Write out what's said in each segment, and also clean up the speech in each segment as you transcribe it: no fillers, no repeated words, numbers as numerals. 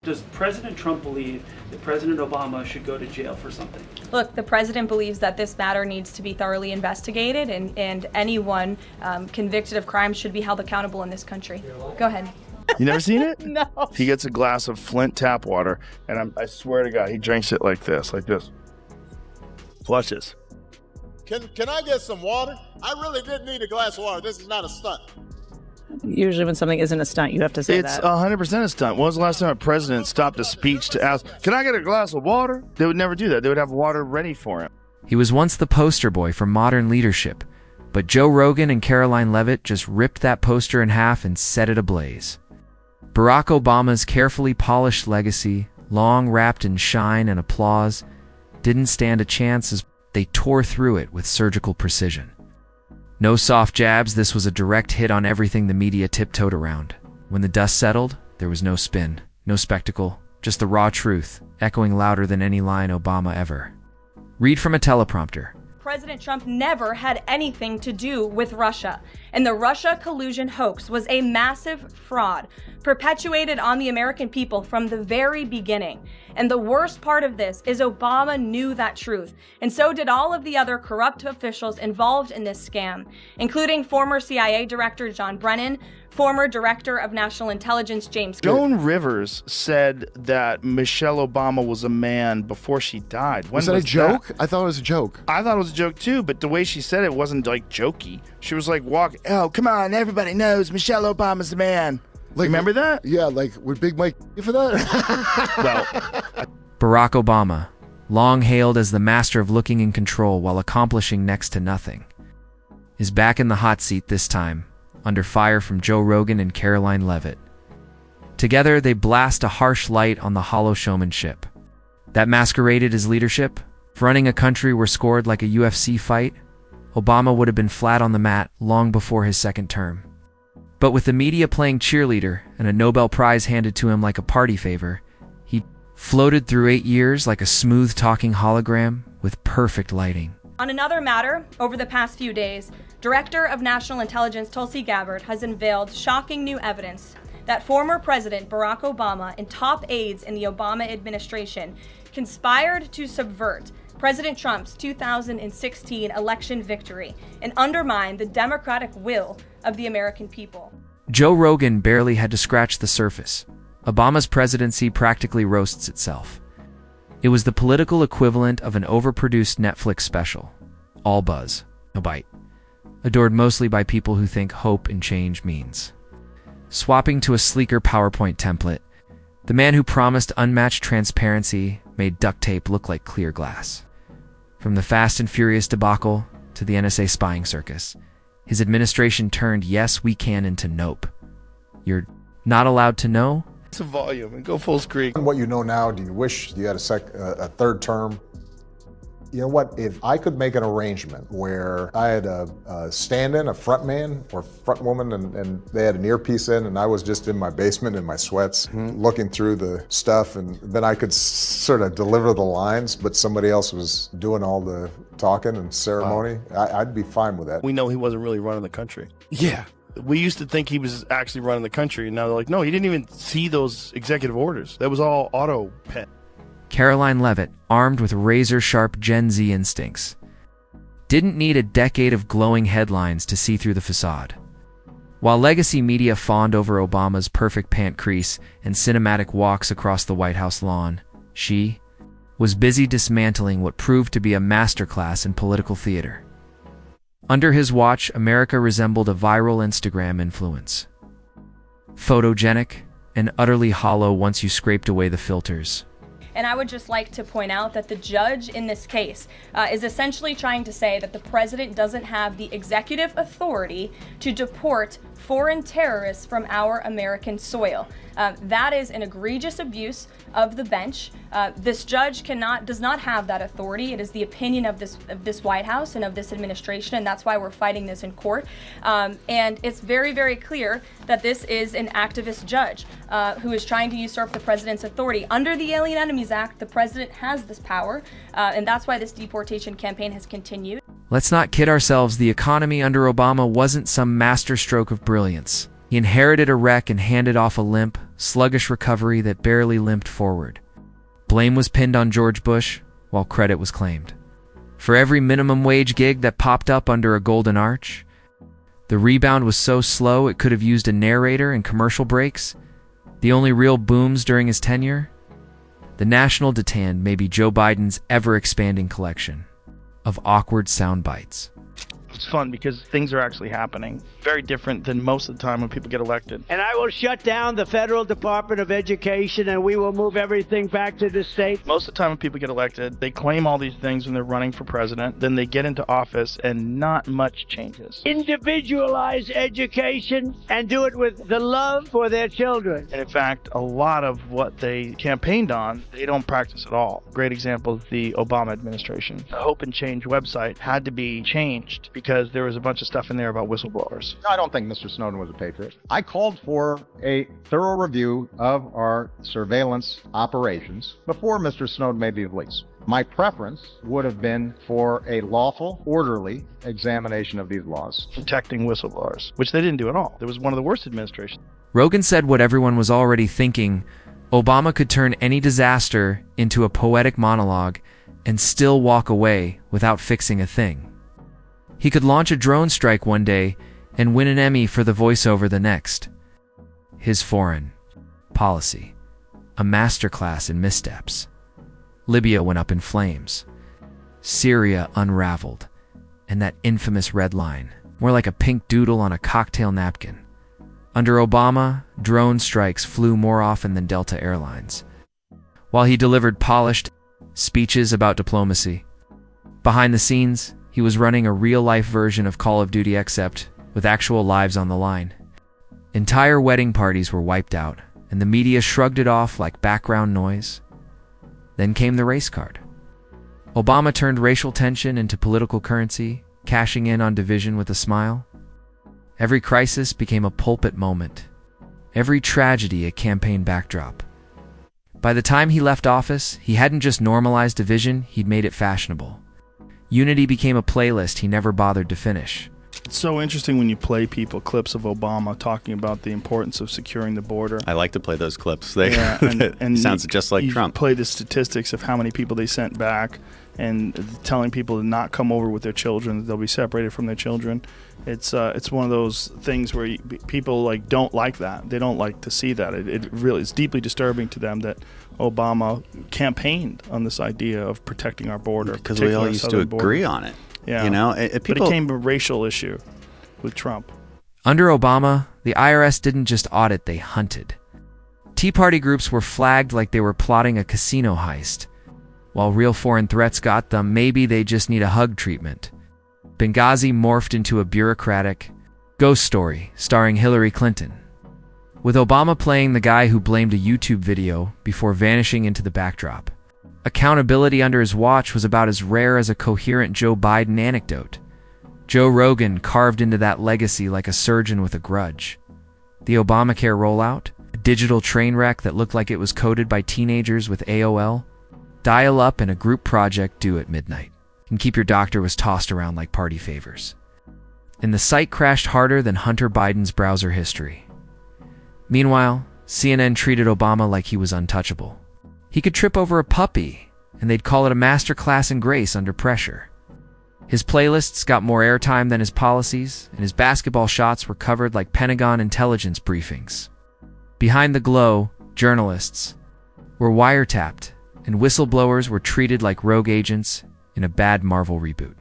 Does President Trump believe that President Obama should go to jail for something? Look, the president believes that this matter needs to be thoroughly investigated, and anyone convicted of crime should be held accountable in this country. Go ahead. You never seen it? No. He gets a glass of Flint tap water, and I swear to God, he drinks it like this. Flushes. Can I get some water? I really did need a glass of water. This is not a stunt. Usually when something isn't a stunt, you have to say It's that. 100% a stunt. When was the last time a president stopped a speech to ask, can I get a glass of water? They would never do that. They would have water ready for him. He was once the poster boy for modern leadership, but Joe Rogan and Karoline Leavitt just ripped that poster in half and set it ablaze. Barack Obama's carefully polished legacy, long wrapped in shine and applause, didn't stand a chance as they tore through it with surgical precision. No soft jabs, this was a direct hit on everything the media tiptoed around. When the dust settled, there was no spin, no spectacle, just the raw truth, echoing louder than any line Obama ever. Read from a teleprompter. President Trump never had anything to do with Russia, and the Russia collusion hoax was a massive fraud perpetuated on the American people from the very beginning. And the worst part of this is Obama knew that truth, and so did all of the other corrupt officials involved in this scam, including former CIA Director John Brennan, former Director of National Intelligence James Joan Rivers said that Michelle Obama was a man before she died. When was that a joke? I thought it was a joke. I thought it was a joke too, but the way she said it wasn't like jokey. She was like, oh, come on, everybody knows Michelle Obama's the man. Like, remember that? Yeah, like, would Big Mike for that? Well, Barack Obama, long hailed as the master of looking in control while accomplishing next to nothing, is back in the hot seat this time, under fire from Joe Rogan and Karoline Leavitt. Together, they blast a harsh light on the hollow showmanship that masqueraded as leadership. If running a country were scored like a UFC fight, Obama would have been flat on the mat long before his second term. But with the media playing cheerleader and a Nobel Prize handed to him like a party favor, he floated through 8 years like a smooth-talking hologram with perfect lighting. On another matter, over the past few days, Director of National Intelligence Tulsi Gabbard has unveiled shocking new evidence that former President Barack Obama and top aides in the Obama administration conspired to subvert President Trump's 2016 election victory and undermine the democratic will of the American people. Joe Rogan barely had to scratch the surface. Obama's presidency practically roasts itself. It was the political equivalent of an overproduced Netflix special. All buzz, no bite. Adored mostly by people who think hope and change means swapping to a sleeker PowerPoint template. The man who promised unmatched transparency made duct tape look like clear glass. From the Fast and Furious debacle to the NSA spying circus, his administration turned yes, we can into nope. You're not allowed to know? it's a volume and go full screen. What you know now, do you wish you had a third term? You know what, if I could make an arrangement where I had a stand-in, a front man or front woman, and they had an earpiece in, and I was just in my basement in my sweats looking through the stuff, and then I could sort of deliver the lines, but somebody else was doing all the talking and ceremony, I'd be fine with that. We know he wasn't really running the country. Yeah. We used to think he was actually running the country, and now they're like, no, he didn't even see those executive orders. That was all auto pen. Karoline Leavitt, armed with razor-sharp Gen Z instincts, didn't need a decade of glowing headlines to see through the facade. While legacy media fawned over Obama's perfect pant crease and cinematic walks across the White House lawn, she was busy dismantling what proved to be a masterclass in political theater. Under his watch, America resembled a viral Instagram influence. Photogenic and utterly hollow once you scraped away the filters. And I would just like to point out that the judge in this case is essentially trying to say that the president doesn't have the executive authority to deport foreign terrorists from our American soil. That is an egregious abuse of the bench. This judge does not have that authority. It is the opinion of this White House and of this administration, and that's why we're fighting this in court. And it's very, very clear that this is an activist judge who is trying to usurp the president's authority. Under the Alien Enemies Act, the president has this power, and that's why this deportation campaign has continued. Let's not kid ourselves, the economy under Obama wasn't some masterstroke of brilliance. He inherited a wreck and handed off a limp, sluggish recovery that barely limped forward. Blame was pinned on George Bush, while credit was claimed. For every minimum wage gig that popped up under a golden arch, the rebound was so slow it could have used a narrator and commercial breaks. The only real booms during his tenure? The National Detan may be Joe Biden's ever-expanding collection of awkward sound bites. It's fun because things are actually happening. Very different than most of the time when people get elected. And I will shut down the Federal Department of Education, and we will move everything back to the state. Most of the time when people get elected, they claim all these things when they're running for president. Then they get into office and not much changes. Individualize education and do it with the love for their children. And in fact, a lot of what they campaigned on, they don't practice at all. Great example is the Obama administration. The Hope and Change website had to be changed because there was a bunch of stuff in there about whistleblowers. I don't think Mr. Snowden was a patriot. I called for a thorough review of our surveillance operations before Mr. Snowden made the release. My preference would have been for a lawful, orderly examination of these laws. Protecting whistleblowers, which they didn't do at all. It was one of the worst administrations. Rogan said what everyone was already thinking: Obama could turn any disaster into a poetic monologue and still walk away without fixing a thing. He could launch a drone strike one day and win an Emmy for the voiceover the next. His foreign policy, a masterclass in missteps. Libya went up in flames. Syria unraveled. And that infamous red line, more like a pink doodle on a cocktail napkin. Under Obama, drone strikes flew more often than Delta Airlines. While he delivered polished speeches about diplomacy, behind the scenes, he was running a real-life version of Call of Duty, except with actual lives on the line. Entire wedding parties were wiped out, and the media shrugged it off like background noise. Then came the race card. Obama turned racial tension into political currency, cashing in on division with a smile. Every crisis became a pulpit moment. Every tragedy a campaign backdrop. By the time he left office, he hadn't just normalized division, he'd made it fashionable. Unity became a playlist he never bothered to finish. It's so interesting when you play people clips of Obama talking about the importance of securing the border. I like to play those clips. And sounds just like you Trump. Play the statistics of how many people they sent back and telling people to not come over with their children, that they'll be separated from their children. It's one of those things where people don't like that. They don't like to see that. It really is deeply disturbing to them that Obama campaigned on this idea of protecting our border. Because we all used to agree on it. Yeah, you know, but it became a racial issue with Trump. Under Obama, the IRS didn't just audit, they hunted. Tea Party groups were flagged like they were plotting a casino heist. While real foreign threats got them, maybe they just need a hug treatment. Benghazi morphed into a bureaucratic ghost story starring Hillary Clinton, with Obama playing the guy who blamed a YouTube video before vanishing into the backdrop. Accountability under his watch was about as rare as a coherent Joe Biden anecdote. Joe Rogan carved into that legacy like a surgeon with a grudge. The Obamacare rollout, a digital train wreck that looked like it was coded by teenagers with AOL, dial-up, and a group project due at midnight. And Keep Your Doctor was tossed around like party favors. And the site crashed harder than Hunter Biden's browser history. Meanwhile, CNN treated Obama like he was untouchable. He could trip over a puppy, and they'd call it a masterclass in grace under pressure. His playlists got more airtime than his policies, and his basketball shots were covered like Pentagon intelligence briefings. Behind the glow, journalists were wiretapped, and whistleblowers were treated like rogue agents in a bad Marvel reboot.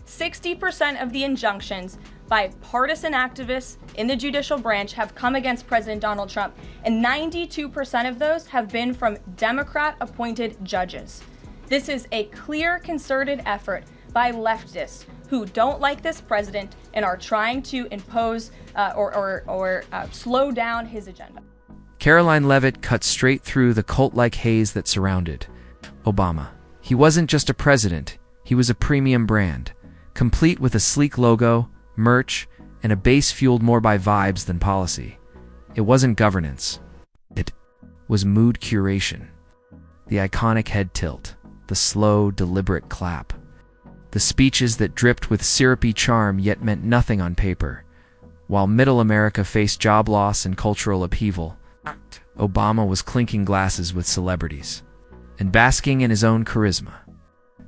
60% of the injunctions by partisan activists in the judicial branch have come against President Donald Trump, and 92% of those have been from Democrat-appointed judges. This is a clear, concerted effort by leftists who don't like this president and are trying to impose or slow down his agenda. Karoline Leavitt cut straight through the cult-like haze that surrounded Obama. He wasn't just a president, he was a premium brand, complete with a sleek logo, merch, and a base fueled more by vibes than policy. It wasn't governance. It was mood curation. The iconic head tilt, the slow, deliberate clap, the speeches that dripped with syrupy charm yet meant nothing on paper, while middle America faced job loss and cultural upheaval. Obama was clinking glasses with celebrities and basking in his own charisma.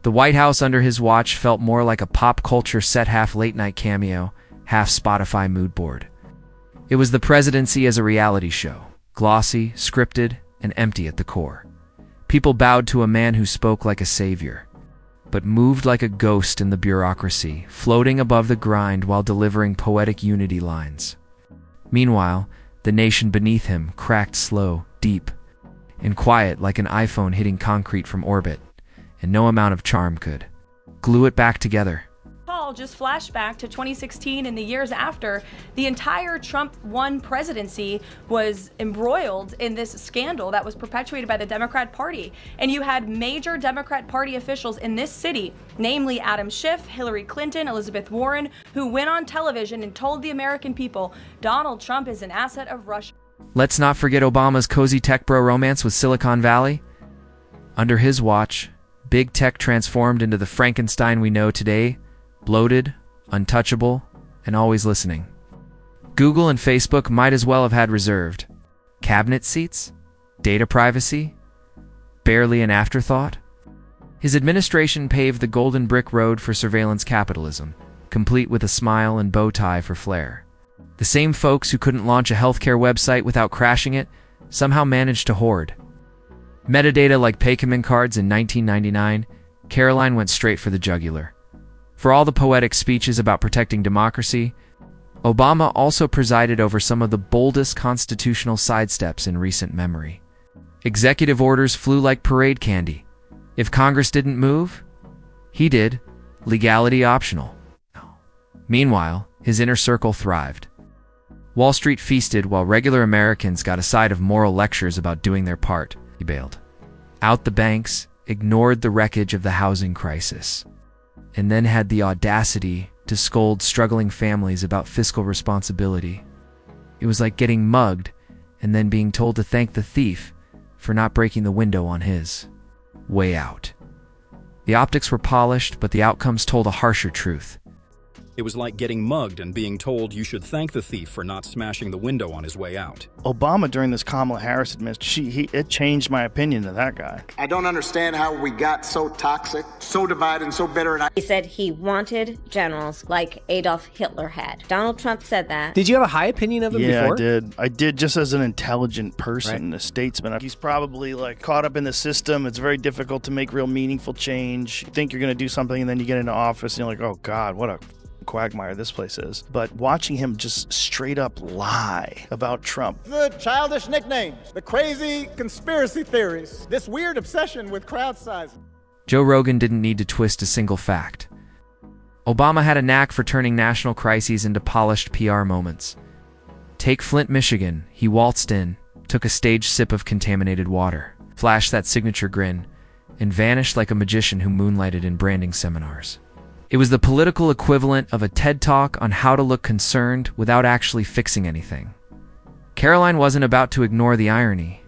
The White House under his watch felt more like a pop culture set, half late-night cameo, half Spotify mood board. It was the presidency as a reality show, glossy, scripted, and empty at the core. People bowed to a man who spoke like a savior, but moved like a ghost in the bureaucracy, floating above the grind while delivering poetic unity lines. Meanwhile, the nation beneath him cracked slow, deep, and quiet like an iPhone hitting concrete from orbit, and no amount of charm could glue it back together. Paul, just flashback to 2016 and the years after, the entire Trump 1 presidency was embroiled in this scandal that was perpetuated by the Democrat Party. And you had major Democrat Party officials in this city, namely Adam Schiff, Hillary Clinton, Elizabeth Warren, who went on television and told the American people Donald Trump is an asset of Russia. Let's not forget Obama's cozy tech bro romance with Silicon Valley. Under his watch, big tech transformed into the Frankenstein we know today, bloated, untouchable, and always listening. Google and Facebook might as well have had reserved cabinet seats, data privacy, barely an afterthought. His administration paved the golden brick road for surveillance capitalism, complete with a smile and bow tie for flair. The same folks who couldn't launch a healthcare website without crashing it somehow managed to hoard metadata like Paycomin cards in 1999. Karoline went straight for the jugular. For all the poetic speeches about protecting democracy, Obama also presided over some of the boldest constitutional sidesteps in recent memory. Executive orders flew like parade candy. If Congress didn't move, he did. Legality optional. Meanwhile, his inner circle thrived. Wall Street feasted while regular Americans got a side of moral lectures about doing their part. He bailed out the banks, ignored the wreckage of the housing crisis, and then had the audacity to scold struggling families about fiscal responsibility. It was like getting mugged and then being told to thank the thief for not breaking the window on his way out. The optics were polished, but the outcomes told a harsher truth. It was like getting mugged and being told you should thank the thief for not smashing the window on his way out. Obama, during this Kamala Harris administration, it changed my opinion of that guy. I don't understand how we got so toxic, so divided, and so bitter. And He said he wanted generals like Adolf Hitler had. Donald Trump said that. Did you have a high opinion of him before? Yeah, I did. I did, just as an intelligent person, a statesman. He's probably like caught up in the system. It's very difficult to make real meaningful change. You think you're going to do something, and then you get into office, and you're like, oh, God, what a quagmire this place is. But watching him just straight up lie about Trump. The childish nicknames, the crazy conspiracy theories, this weird obsession with crowd sizing. Joe Rogan didn't need to twist a single fact. Obama had a knack for turning national crises into polished PR moments. Take Flint, Michigan. He waltzed in, took a staged sip of contaminated water, flashed that signature grin, and vanished like a magician who moonlighted in branding seminars. It was the political equivalent of a TED Talk on how to look concerned without actually fixing anything. Karoline wasn't about to ignore the irony.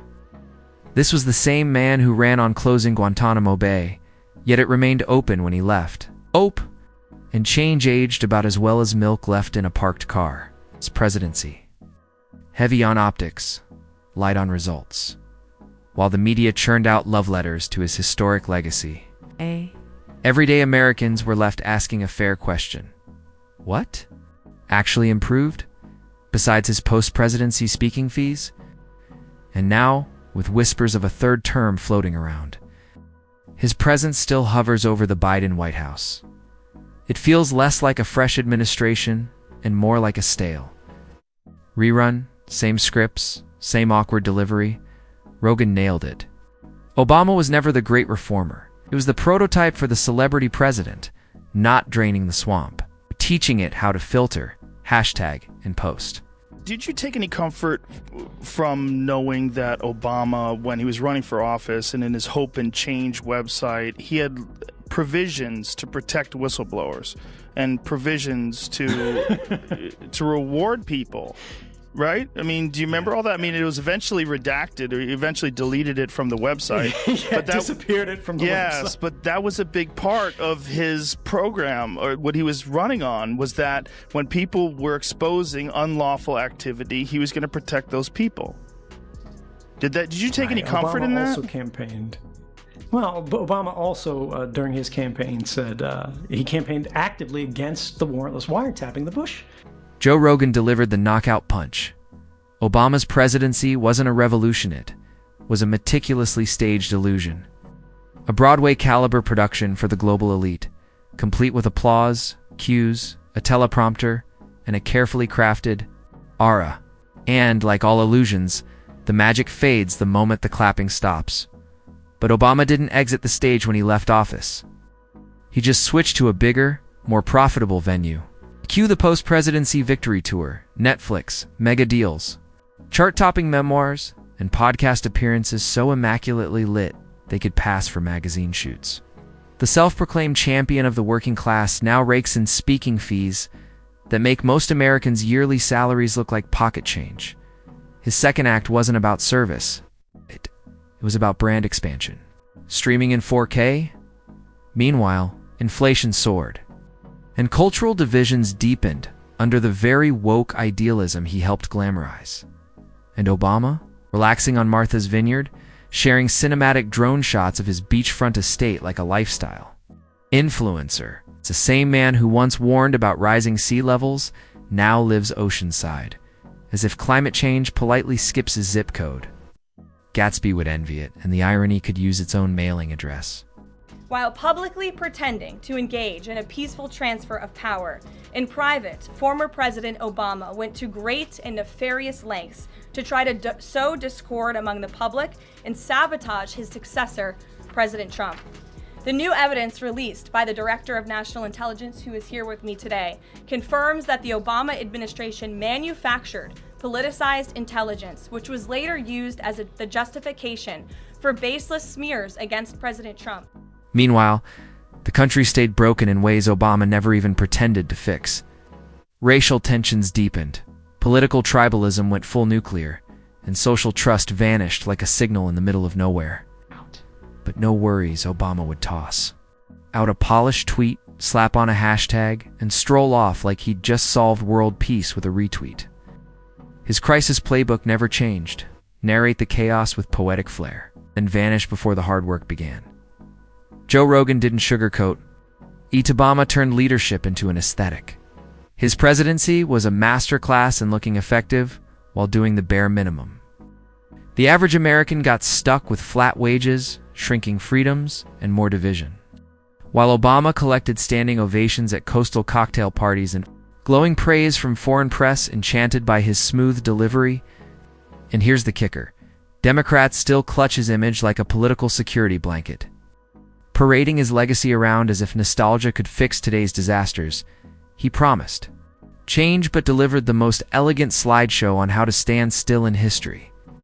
This was the same man who ran on closing Guantanamo Bay, yet it remained open when he left. And change aged about as well as milk left in a parked car. His presidency. Heavy on optics, light on results. While the media churned out love letters to his historic legacy. Everyday Americans were left asking a fair question. What actually improved, besides his post-presidency speaking fees? And now, with whispers of a third term floating around, his presence still hovers over the Biden White House. It feels less like a fresh administration and more like a stale rerun, same scripts, same awkward delivery. Rogan nailed it. Obama was never the great reformer. It was the prototype for the celebrity president, not draining the swamp, teaching it how to filter, hashtag, and post. Did you take any comfort from knowing that Obama, when he was running for office and in his Hope and Change website, he had provisions to protect whistleblowers and provisions to reward people? Right? I mean, do you remember all that? I mean, it was eventually redacted, or he eventually deleted it from the website. But that disappeared it from the website. Yes, but that was a big part of his program, or what he was running on, was that when people were exposing unlawful activity, he was going to protect those people. Did you take any comfort Obama in that? Also campaigned. Well, Obama also, during his campaign, said he campaigned actively against the warrantless wiretapping the Bush. Joe Rogan delivered the knockout punch. Obama's presidency wasn't a revolution, it was a meticulously staged illusion. A Broadway-caliber production for the global elite, complete with applause, cues, a teleprompter, and a carefully crafted aura. And, like all illusions, the magic fades the moment the clapping stops. But Obama didn't exit the stage when he left office. He just switched to a bigger, more profitable venue. Cue the post-presidency victory tour, Netflix, mega deals, chart-topping memoirs, and podcast appearances so immaculately lit they could pass for magazine shoots. The self-proclaimed champion of the working class now rakes in speaking fees that make most Americans' yearly salaries look like pocket change. His second act wasn't about service. It was about brand expansion. Streaming in 4K? Meanwhile, inflation soared. And cultural divisions deepened under the very woke idealism he helped glamorize. And Obama, relaxing on Martha's Vineyard, sharing cinematic drone shots of his beachfront estate like a lifestyle. Influencer. It's the same man who once warned about rising sea levels, now lives oceanside, as if climate change politely skips his zip code. Gatsby would envy it, and the irony could use its own mailing address. While publicly pretending to engage in a peaceful transfer of power, in private, former President Obama went to great and nefarious lengths to try to sow discord among the public and sabotage his successor, President Trump. The new evidence released by the Director of National Intelligence, who is here with me today, confirms that the Obama administration manufactured politicized intelligence, which was later used as the justification for baseless smears against President Trump. Meanwhile, the country stayed broken in ways Obama never even pretended to fix. Racial tensions deepened, political tribalism went full nuclear, and social trust vanished like a signal in the middle of nowhere. But no worries Obama would toss. Out a polished tweet, slap on a hashtag, and stroll off like he'd just solved world peace with a retweet. His crisis playbook never changed. Narrate the chaos with poetic flair, then vanish before the hard work began. Joe Rogan didn't sugarcoat. Obama turned leadership into an aesthetic. His presidency was a masterclass in looking effective while doing the bare minimum. The average American got stuck with flat wages, shrinking freedoms, and more division. While Obama collected standing ovations at coastal cocktail parties and glowing praise from foreign press enchanted by his smooth delivery. And here's the kicker. Democrats still clutch his image like a political security blanket, parading his legacy around as if nostalgia could fix today's disasters. He promised change but delivered the most elegant slideshow on how to stand still in history.